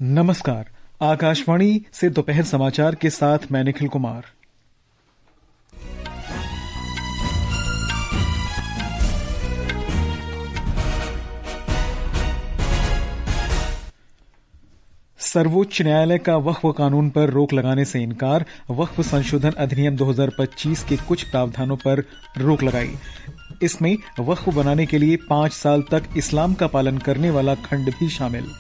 नमस्कार। आकाशवाणी से दोपहर समाचार के साथ मैं निखिल कुमार। सर्वोच्च न्यायालय का वक्फ कानून पर रोक लगाने से इनकार, वक्फ संशोधन अधिनियम 2025 के कुछ प्रावधानों पर रोक लगाई। इसमें वक्फ बनाने के लिए 5 साल तक इस्लाम का पालन करने वाला खंड भी शामिल।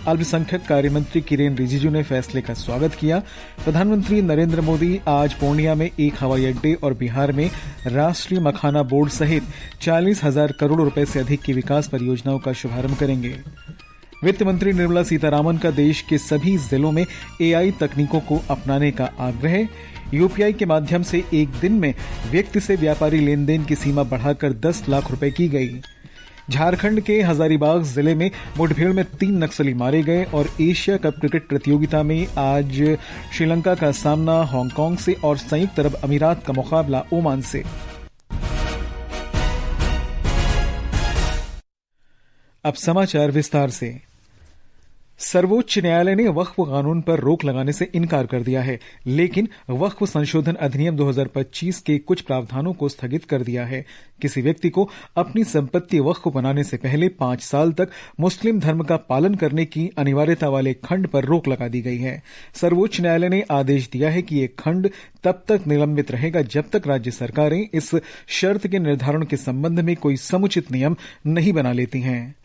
अल्पसंख्यक कार्य मंत्री किरेन रिजिजू ने फैसले का स्वागत किया। प्रधानमंत्री नरेंद्र मोदी आज पूर्णिया में एक हवाई अड्डे और बिहार में राष्ट्रीय मखाना बोर्ड सहित 40,000 करोड़ रुपए से अधिक की विकास परियोजनाओं का शुभारंभ करेंगे। वित्त मंत्री निर्मला सीतारामन का देश के सभी जिलों में एआई तकनीकों को अपनाने का आग्रह। यूपीआई के माध्यम से एक दिन में व्यक्ति से व्यापारी लेन देन की सीमा बढ़ाकर 10 लाख रुपए की गई। झारखंड के हजारीबाग जिले में मुठभेड़ में 3 नक्सली मारे गए और एशिया कप क्रिकेट प्रतियोगिता में आज श्रीलंका का सामना हांगकांग से और संयुक्त अरब अमीरात का मुकाबला ओमान से। अब समाचार विस्तार से। सर्वोच्च न्यायालय ने वक्फ कानून पर रोक लगाने से इनकार कर दिया है, लेकिन वक्फ संशोधन अधिनियम 2025 के कुछ प्रावधानों को स्थगित कर दिया है। किसी व्यक्ति को अपनी संपत्ति वक्फ बनाने से पहले 5 साल तक मुस्लिम धर्म का पालन करने की अनिवार्यता वाले खंड पर रोक लगा दी गई है। सर्वोच्च न्यायालय ने आदेश दिया है कि यह खंड तब तक निलंबित रहेगा जब तक राज्य सरकारें इस शर्त के निर्धारण के संबंध में कोई समुचित नियम नहीं बना लेती हैं।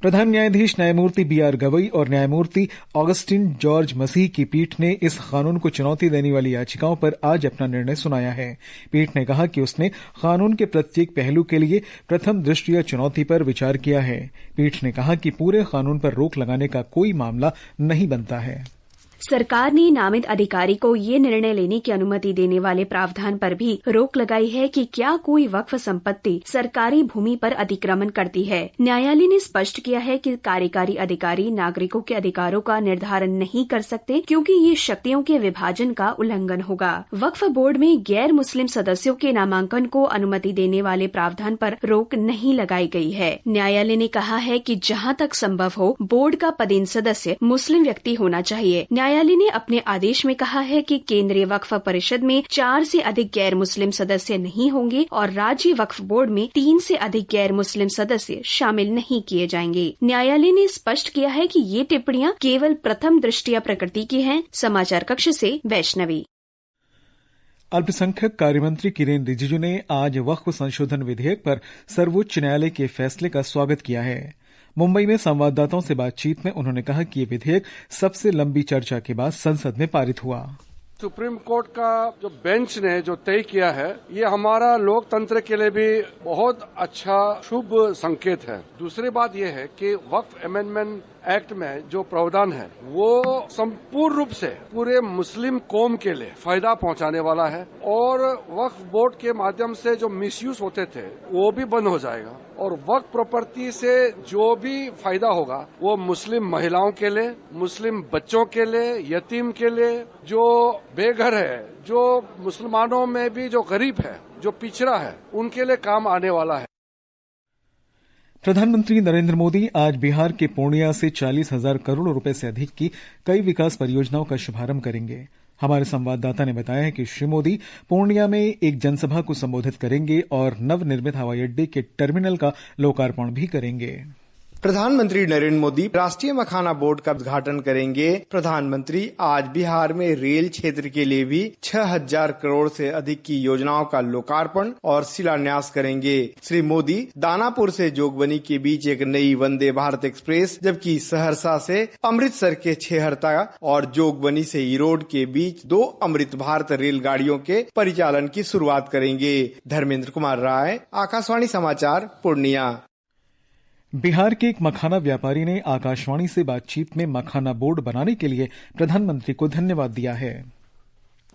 प्रधान न्यायाधीश न्यायमूर्ति बीआर गवई और न्यायमूर्ति ऑगस्टिन जॉर्ज मसीह की पीठ ने इस कानून को चुनौती देने वाली याचिकाओं पर आज अपना निर्णय सुनाया है। पीठ ने कहा कि उसने कानून के प्रत्येक पहलू के लिए प्रथम दृष्टया चुनौती पर विचार किया है। पीठ ने कहा कि पूरे कानून पर रोक लगाने का कोई मामला नहीं बनता है। सरकार ने नामित अधिकारी को ये निर्णय लेने की अनुमति देने वाले प्रावधान पर भी रोक लगाई है कि क्या कोई वक्फ संपत्ति सरकारी भूमि पर अतिक्रमण करती है। न्यायालय ने स्पष्ट किया है कि कार्यकारी अधिकारी नागरिकों के अधिकारों का निर्धारण नहीं कर सकते, क्योंकि ये शक्तियों के विभाजन का उल्लंघन होगा। वक्फ बोर्ड में गैर मुस्लिम सदस्यों के नामांकन को अनुमति देने वाले प्रावधान पर रोक नहीं लगाई गई है। न्यायालय ने कहा है कि जहाँ तक संभव हो, बोर्ड का पदेन सदस्य मुस्लिम व्यक्ति होना चाहिए। न्यायालय ने अपने आदेश में कहा है कि केंद्रीय वक्फ परिषद में 4 से अधिक गैर मुस्लिम सदस्य नहीं होंगे और राज्य वक्फ बोर्ड में 3 से अधिक गैर मुस्लिम सदस्य शामिल नहीं किए जाएंगे। न्यायालय ने स्पष्ट किया है कि ये टिप्पणियां केवल प्रथम दृष्टया प्रकृति की हैं। समाचार कक्ष से वैष्णवी। अल्पसंख्यक कार्यमंत्री किरेन रिजिजू ने आज वक्फ संशोधन विधेयक पर सर्वोच्च न्यायालय के फैसले का स्वागत किया है। मुंबई में संवाददाताओं से बातचीत में उन्होंने कहा कि ये विधेयक सबसे लंबी चर्चा के बाद संसद में पारित हुआ। सुप्रीम कोर्ट का जो बेंच ने जो तय किया है, ये हमारा लोकतंत्र के लिए भी बहुत अच्छा शुभ संकेत है। दूसरी बात यह है कि वक्फ अमेंडमेंट एक्ट में जो प्रावधान है वो संपूर्ण रूप से पूरे मुस्लिम कौम के लिए फायदा पहुंचाने वाला है और वक्फ बोर्ड के माध्यम से जो मिसयूज होते थे वो भी बंद हो जाएगा और वक्फ प्रॉपर्टी से जो भी फायदा होगा वो मुस्लिम महिलाओं के लिए, मुस्लिम बच्चों के लिए, यतीम के लिए, जो बेघर है, जो मुसलमानों में भी जो गरीब है, जो पिछड़ा है, उनके लिए काम आने वाला है। प्रधानमंत्री नरेंद्र मोदी आज बिहार के पूर्णिया से 40,000 करोड़ रुपए से अधिक की कई विकास परियोजनाओं का शुभारंभ करेंगे। हमारे संवाददाता ने बताया है कि श्री मोदी पूर्णिया में एक जनसभा को संबोधित करेंगे और नवनिर्मित हवाई अड्डे के टर्मिनल का लोकार्पण भी करेंगे। प्रधानमंत्री नरेंद्र मोदी राष्ट्रीय मखाना बोर्ड का उद्घाटन करेंगे। प्रधानमंत्री आज बिहार में रेल क्षेत्र के लिए भी 6,000 करोड़ से अधिक की योजनाओं का लोकार्पण और शिलान्यास करेंगे। श्री मोदी दानापुर से जोगबनी के बीच एक नई वंदे भारत एक्सप्रेस, जबकि सहरसा से अमृतसर के छेहरता और जोगबनी से ईरोड के बीच 2 अमृत भारत रेलगाड़ियों के परिचालन की शुरुआत करेंगे। धर्मेंद्र कुमार राय, आकाशवाणी समाचार, पूर्णिया। बिहार के एक मखाना व्यापारी ने आकाशवाणी से बातचीत में मखाना बोर्ड बनाने के लिए प्रधानमंत्री को धन्यवाद दिया है।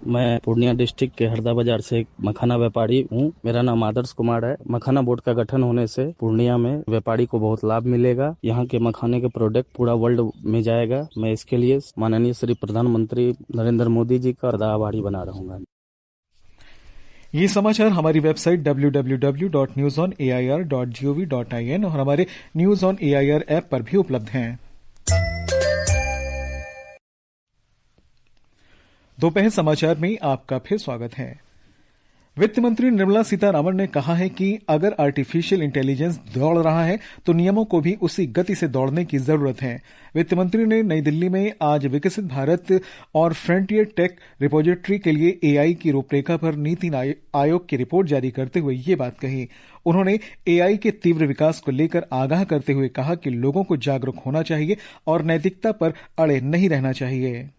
मैं पूर्णिया डिस्ट्रिक्ट के हरदा बाजार से एक मखाना व्यापारी हूँ। मेरा नाम आदर्श कुमार है। मखाना बोर्ड का गठन होने से पूर्णिया में व्यापारी को बहुत लाभ मिलेगा। यहाँ के मखाने के प्रोडक्ट पूरा वर्ल्ड में जाएगा। मैं इसके लिए माननीय श्री प्रधानमंत्री नरेंद्र मोदी जी का आभारी बना रहूंगा। ये समाचार हमारी वेबसाइट www.newsonair.gov.in और हमारे न्यूज ऑन एआईआर ऐप पर भी उपलब्ध हैं। दोपहर समाचार में आपका फिर स्वागत है। वित्त मंत्री निर्मला सीतारामन ने कहा है कि अगर आर्टिफिशियल इंटेलिजेंस दौड़ रहा है तो नियमों को भी उसी गति से दौड़ने की जरूरत है। वित्त मंत्री ने नई दिल्ली में आज विकसित भारत और फ्रंटियर टेक रिपोजिटरी के लिए एआई की रूपरेखा पर नीति आयोग की रिपोर्ट जारी करते हुए ये बात कही। उन्होंने एआई के तीव्र विकास को लेकर आगाह करते हुए कहा कि लोगों को जागरूक होना चाहिए और नैतिकता पर अड़े नहीं रहना चाहिए।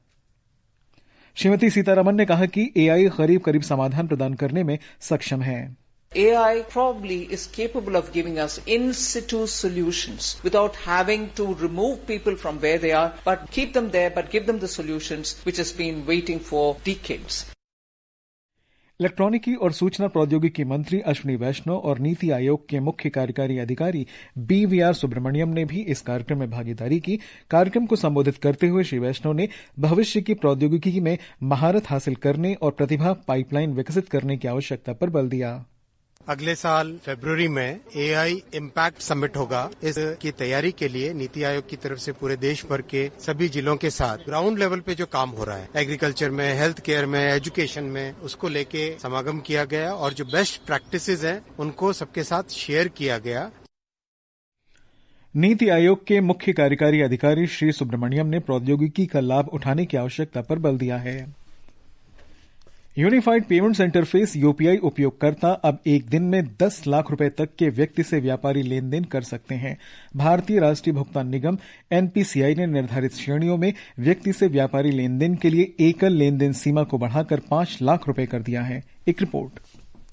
श्रीमती सीतारमन ने कहा कि एआई करीब समाधान प्रदान करने में सक्षम है। AI probably is capable of giving us in situ solutions without having to remove people from where they are, but keep them there, but give them the solutions which has been waiting for decades. इलेक्ट्रॉनिकी और सूचना प्रौद्योगिकी मंत्री अश्विनी वैष्णव और नीति आयोग के मुख्य कार्यकारी अधिकारी BVR Subramaniam ने भी इस कार्यक्रम में भागीदारी की। कार्यक्रम को संबोधित करते हुए श्री वैष्णव ने भविष्य की प्रौद्योगिकी में महारत हासिल करने और प्रतिभा पाइपलाइन विकसित करने की आवश्यकता पर बल दिया। अगले साल फरवरी में एआई इम्पैक्ट समिट होगा। इसकी तैयारी के लिए नीति आयोग की तरफ से पूरे देश भर के सभी जिलों के साथ ग्राउंड लेवल पे जो काम हो रहा है, एग्रीकल्चर में, हेल्थ केयर में, एजुकेशन में, उसको लेके समागम किया गया और जो बेस्ट प्रैक्टिसेस हैं उनको सबके साथ शेयर किया गया। नीति आयोग के मुख्य कार्यकारी अधिकारी श्री सुब्रमण्यम ने प्रौद्योगिकी का लाभ उठाने की आवश्यकता पर बल दिया है। यूनिफाइड पेमेंट्स इंटरफेस यूपीआई उपयोगकर्ता अब एक दिन में 10 लाख रुपए तक के व्यक्ति से व्यापारी लेन देन कर सकते हैं। भारतीय राष्ट्रीय भुगतान निगम एनपीसीआई ने निर्धारित श्रेणियों में व्यक्ति से व्यापारी लेन देन के लिए एकल लेन देन सीमा को बढ़ाकर 5 लाख रुपए कर दिया है। एक रिपोर्ट।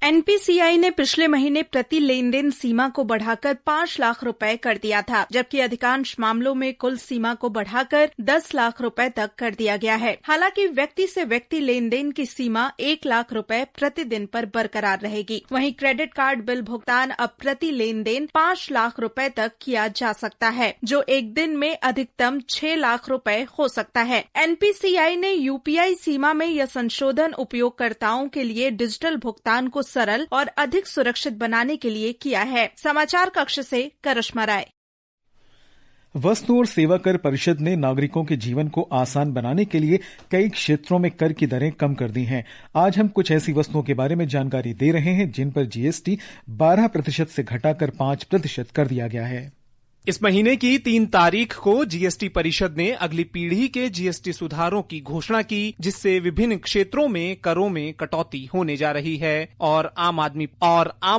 एनपीसीआई ने पिछले महीने प्रति लेन देन सीमा को बढ़ाकर 5 लाख रुपए कर दिया था, जबकि अधिकांश मामलों में कुल सीमा को बढ़ाकर 10 लाख रुपए तक कर दिया गया है। हालांकि व्यक्ति से व्यक्ति लेन देन की सीमा 1 लाख रुपए प्रतिदिन पर बरकरार रहेगी। वहीं क्रेडिट कार्ड बिल भुगतान अब प्रति लेन देन 5 लाख रुपए तक किया जा सकता है, जो एक दिन में अधिकतम 6 लाख रुपए हो सकता है। एनपीसीआई ने यूपीआई सीमा में यह संशोधन उपयोगकर्ताओं के लिए डिजिटल भुगतान को सरल और अधिक सुरक्षित बनाने के लिए किया है। समाचार कक्ष से करिश्मा राय। वस्तु और सेवा कर परिषद ने नागरिकों के जीवन को आसान बनाने के लिए कई क्षेत्रों में कर की दरें कम कर दी हैं। आज हम कुछ ऐसी वस्तुओं के बारे में जानकारी दे रहे हैं जिन पर जीएसटी 12% से घटाकर 5% कर दिया गया है। इस महीने की 3 तारीख को जीएसटी परिषद ने अगली पीढ़ी के जीएसटी सुधारों की घोषणा की, जिससे विभिन्न क्षेत्रों में करों में कटौती होने जा रही है और आम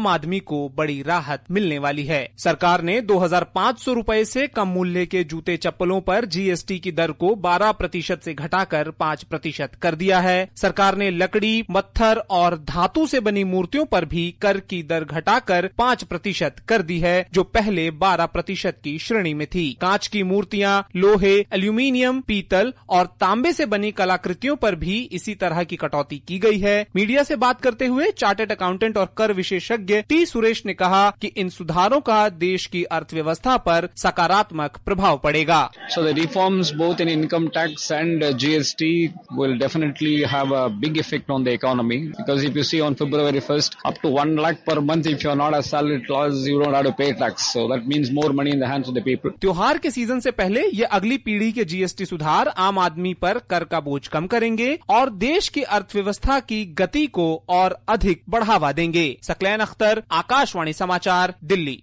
आदमी को बड़ी राहत मिलने वाली है। सरकार ने 2,500 रुपए से कम मूल्य के जूते चप्पलों पर जीएसटी की दर को 12% से घटाकर 5% कर दिया है। सरकार ने लकड़ी, पत्थर और धातु से बनी मूर्तियों पर भी कर की दर घटाकर 5% कर दी है, जो पहले 12% की श्रेणी में थी। कांच की मूर्तियां, लोहे, एल्यूमीनियम, पीतल और तांबे से बनी कलाकृतियों पर भी इसी तरह की कटौती की गई है। मीडिया से बात करते हुए चार्टर्ड अकाउंटेंट और कर विशेषज्ञ टी सुरेश ने कहा कि इन सुधारों का देश की अर्थव्यवस्था पर सकारात्मक प्रभाव पड़ेगा। So the reforms both in income tax and GST will definitely have a big effect on the economy, because if you see on February 1st up to 1 lakh per month, if you are not a salaried class, you don't have to pay tax. So that means more money in the hands of the people. त्योहार के season से पहले ये अगली पीढ़ी के GST सुधार आम आदमी पर कर का बोझ कम करेंगे और देश की अर्थव्यवस्था की गति को और अधिक बढ़ावा देंगे। सकलैन अख्तर, आकाशवाणी समाचार, दिल्ली।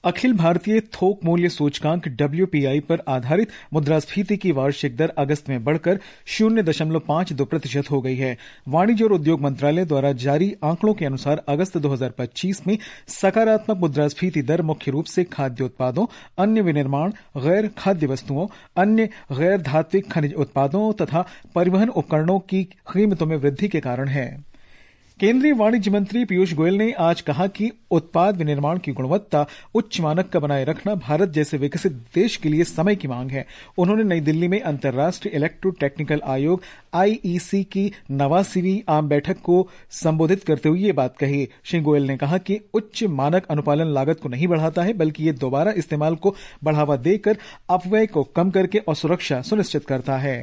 अखिल भारतीय थोक मूल्य सूचकांक WPI पर आधारित मुद्रास्फीति की वार्षिक दर अगस्त में बढ़कर 0.52% हो गई है। वाणिज्य और उद्योग मंत्रालय द्वारा जारी आंकड़ों के अनुसार अगस्त 2025 में सकारात्मक मुद्रास्फीति दर मुख्य रूप से खाद्य उत्पादों, अन्य विनिर्माण, गैर खाद्य वस्तुओं, अन्य गैर धात्विक खनिज उत्पादों तथा परिवहन उपकरणों की कीमतों में वृद्धि के कारण है। केंद्रीय वाणिज्य मंत्री पीयूष गोयल ने आज कहा कि उत्पाद विनिर्माण की गुणवत्ता उच्च मानक का बनाए रखना भारत जैसे विकसित देश के लिए समय की मांग है। उन्होंने नई दिल्ली में अंतर्राष्ट्रीय इलेक्ट्रो टेक्निकल आयोग IEC की 89वीं आम बैठक को संबोधित करते हुए ये बात कही। श्री गोयल ने कहा कि उच्च मानक अनुपालन लागत को नहीं बढ़ाता है, बल्कि ये दोबारा इस्तेमाल को बढ़ावा देकर अपव्यय को कम करके और सुरक्षा सुनिश्चित करता है।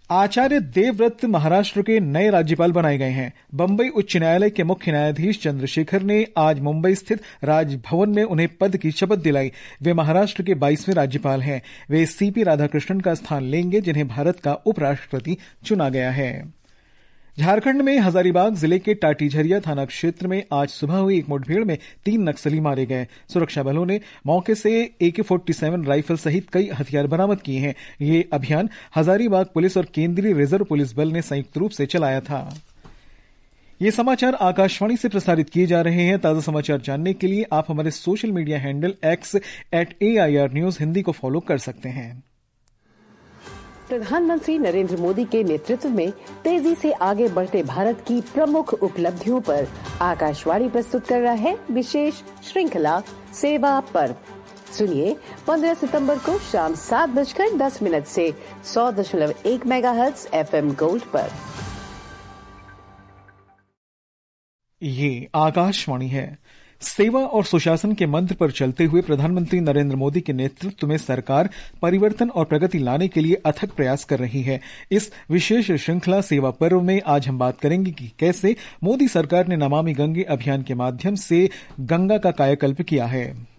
आचार्य देवव्रत महाराष्ट्र के नए राज्यपाल बनाए गए हैं। बंबई उच्च न्यायालय के मुख्य न्यायाधीश चंद्रशेखर ने आज मुंबई स्थित राजभवन में उन्हें पद की शपथ दिलाई। वे महाराष्ट्र के 22वें राज्यपाल हैं। वे सीपी राधाकृष्णन का स्थान लेंगे, जिन्हें भारत का उपराष्ट्रपति चुना गया है। झारखंड में हजारीबाग जिले के टाटीझरिया थाना क्षेत्र में आज सुबह हुई एक मुठभेड़ में 3 नक्सली मारे गए। सुरक्षा बलों ने मौके से AK-47 राइफल सहित कई हथियार बरामद किए हैं। ये अभियान हजारीबाग पुलिस और केंद्रीय रिजर्व पुलिस बल ने संयुक्त रूप से चलाया था। ये समाचार आकाशवाणी से प्रसारित किए जा रहे हैं। ताजा समाचार जानने के लिए आप हमारे social media handle X @AIR News Hindi को फॉलो कर सकते हैं। प्रधानमंत्री नरेंद्र मोदी के नेतृत्व में तेजी से आगे बढ़ते भारत की प्रमुख उपलब्धियों पर आकाशवाणी प्रस्तुत कर रहा है विशेष श्रृंखला सेवा पर्व। सुनिए 15 सितंबर को शाम 7:10 से 100.1 मेगाहर्ट्ज FM गोल्ड पर। ये आकाशवाणी है। सेवा और सुशासन के मंत्र पर चलते हुए प्रधानमंत्री नरेंद्र मोदी के नेतृत्व में सरकार परिवर्तन और प्रगति लाने के लिए अथक प्रयास कर रही है। इस विशेष श्रृंखला सेवा पर्व में आज हम बात करेंगे कि कैसे मोदी सरकार ने नमामि गंगे अभियान के माध्यम से गंगा का कायाकल्प किया है।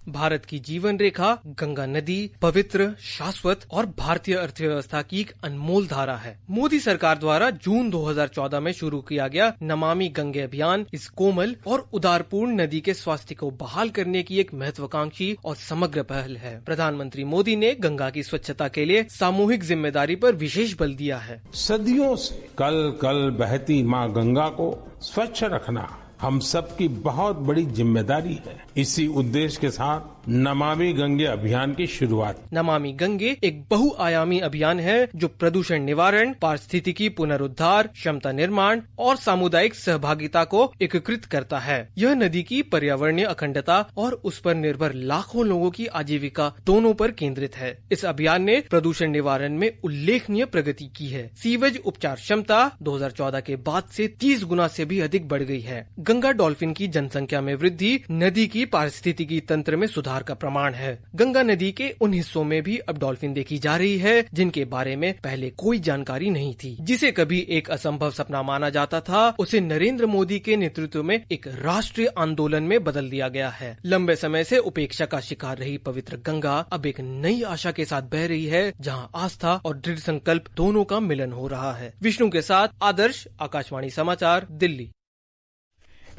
भारत की जीवन रेखा गंगा नदी पवित्र, शाश्वत और भारतीय अर्थव्यवस्था की एक अनमोल धारा है। मोदी सरकार द्वारा जून 2014 में शुरू किया गया नमामि गंगे अभियान इस कोमल और उदारपूर्ण नदी के स्वास्थ्य को बहाल करने की एक महत्वाकांक्षी और समग्र पहल है। प्रधानमंत्री मोदी ने गंगा की स्वच्छता के लिए सामूहिक जिम्मेदारी पर विशेष बल दिया है। सदियों से कल कल बहती माँ गंगा को स्वच्छ रखना हम सबकी बहुत बड़ी जिम्मेदारी है। इसी उद्देश्य के साथ नमामि गंगे अभियान की शुरुआत। नमामि गंगे एक बहुआयामी अभियान है जो प्रदूषण निवारण, पारिस्थितिकी पुनरुद्धार, क्षमता निर्माण और सामुदायिक सहभागिता को एकीकृत करता है। यह नदी की पर्यावरणीय अखंडता और उस पर निर्भर लाखों लोगों की आजीविका दोनों पर केंद्रित है। इस अभियान ने प्रदूषण निवारण में उल्लेखनीय प्रगति की है। सीवेज उपचार क्षमता 2014 के बाद से 30 गुना से भी अधिक बढ़ गई है। गंगा डॉल्फिन की जनसंख्या में वृद्धि नदी की पारिस्थितिकी तंत्र में सुधार का प्रमाण है। गंगा नदी के उन हिस्सों में भी अब डॉल्फिन देखी जा रही है जिनके बारे में पहले कोई जानकारी नहीं थी। जिसे कभी एक असंभव सपना माना जाता था, उसे नरेंद्र मोदी के नेतृत्व में एक राष्ट्रीय आंदोलन में बदल दिया गया है। लंबे समय से उपेक्षा का शिकार रही पवित्र गंगा अब एक नई आशा के साथ बह रही है, जहां आस्था और दृढ़ संकल्प दोनों का मिलन हो रहा है। विष्णु के साथ आदर्श, आकाशवाणी समाचार, दिल्ली।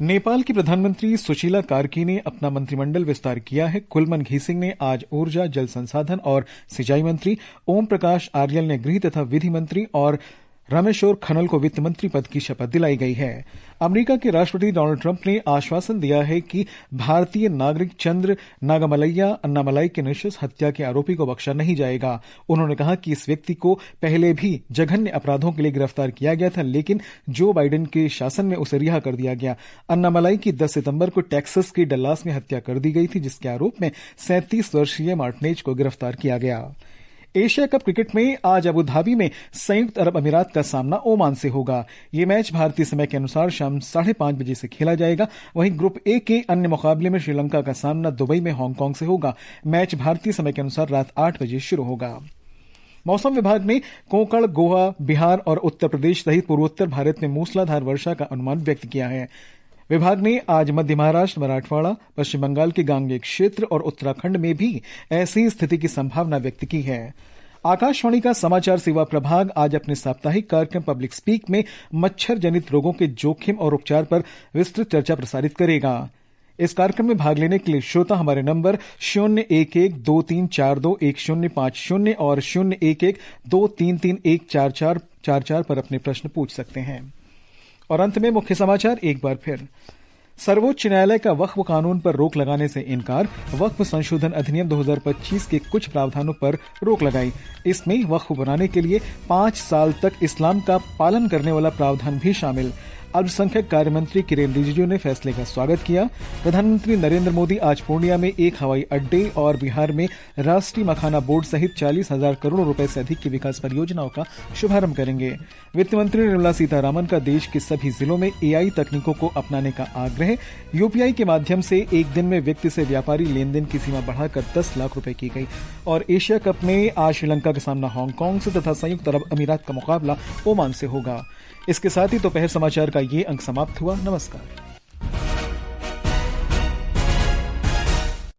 नेपाल की प्रधानमंत्री सुशीला कार्की ने अपना मंत्रिमंडल विस्तार किया है। कुलमन घीसिंग ने आज ऊर्जा, जल संसाधन और सिंचाई मंत्री, ओम प्रकाश आर्यल ने गृह तथा विधि मंत्री और रामेश्वर खनल को वित्त मंत्री पद की शपथ दिलाई गई है। अमेरिका के राष्ट्रपति डोनाल्ड ट्रंप ने आश्वासन दिया है कि भारतीय नागरिक चंद्र नागामलैया अन्नामलाई के निश्चित हत्या के आरोपी को बख्शा नहीं जाएगा। उन्होंने कहा कि इस व्यक्ति को पहले भी जघन्य अपराधों के लिए गिरफ्तार किया गया था, लेकिन जो बाइडेन के शासन में उसे रिहा कर दिया गया। अन्नामलाई की 10 सितंबर को टेक्सास के डल्लास में हत्या कर दी गई थी, जिसके आरोप में 37 वर्षीय मार्टिनेज को गिरफ्तार किया गया। एशिया कप क्रिकेट में आज अबू धाबी में संयुक्त अरब अमीरात का सामना ओमान से होगा। ये मैच भारतीय समय के अनुसार शाम 5:30 बजे से खेला जाएगा। वहीं ग्रुप ए के अन्य मुकाबले में श्रीलंका का सामना दुबई में हांगकांग से होगा। मैच भारतीय समय के अनुसार रात 8 बजे शुरू होगा। मौसम विभाग ने कोंकण, गोवा, बिहार और उत्तर प्रदेश सहित पूर्वोत्तर भारत में मूसलाधार वर्षा का अनुमान व्यक्त किया है। विभाग ने आज मध्य महाराष्ट्र, मराठवाड़ा, पश्चिम बंगाल के गांगेय क्षेत्र और उत्तराखंड में भी ऐसी स्थिति की संभावना व्यक्त की है। आकाशवाणी का समाचार सेवा प्रभाग आज अपने साप्ताहिक कार्यक्रम पब्लिक स्पीक में मच्छर जनित रोगों के जोखिम और उपचार पर विस्तृत चर्चा प्रसारित करेगा। इस कार्यक्रम में भाग लेने के लिए श्रोता हमारे नंबर 011-2342-1050 और 011-233-14444 पर अपने प्रश्न पूछ सकते हैं। और अंत में मुख्य समाचार एक बार फिर। सर्वोच्च न्यायालय का वक्फ कानून पर रोक लगाने से इनकार। वक्फ संशोधन अधिनियम 2025 के कुछ प्रावधानों पर रोक लगाई। इसमें वक्फ बनाने के लिए 5 साल तक इस्लाम का पालन करने वाला प्रावधान भी शामिल। अल्पसंख्यक कार्य मंत्री किरेन रिजिजू ने फैसले का स्वागत किया। प्रधानमंत्री नरेंद्र मोदी आज पूर्णिया में एक हवाई अड्डे और बिहार में राष्ट्रीय मखाना बोर्ड सहित 40,000 करोड़ रुपए से अधिक की विकास परियोजनाओं का शुभारंभ करेंगे। वित्त मंत्री निर्मला सीतारामन का देश के सभी जिलों में एआई तकनीकों को अपनाने का आग्रह। यूपीआई के माध्यम से एक दिन में व्यक्ति से व्यापारी लेन देन की सीमा बढ़ाकर 10 लाख रुपए की गई। और एशिया कप में आज श्रीलंका का सामना हांगकांग से तथा संयुक्त अरब अमीरात का मुकाबला ओमान से होगा। इसके साथ ही दोपहर समाचार का ये अंक समाप्त हुआ। नमस्कार।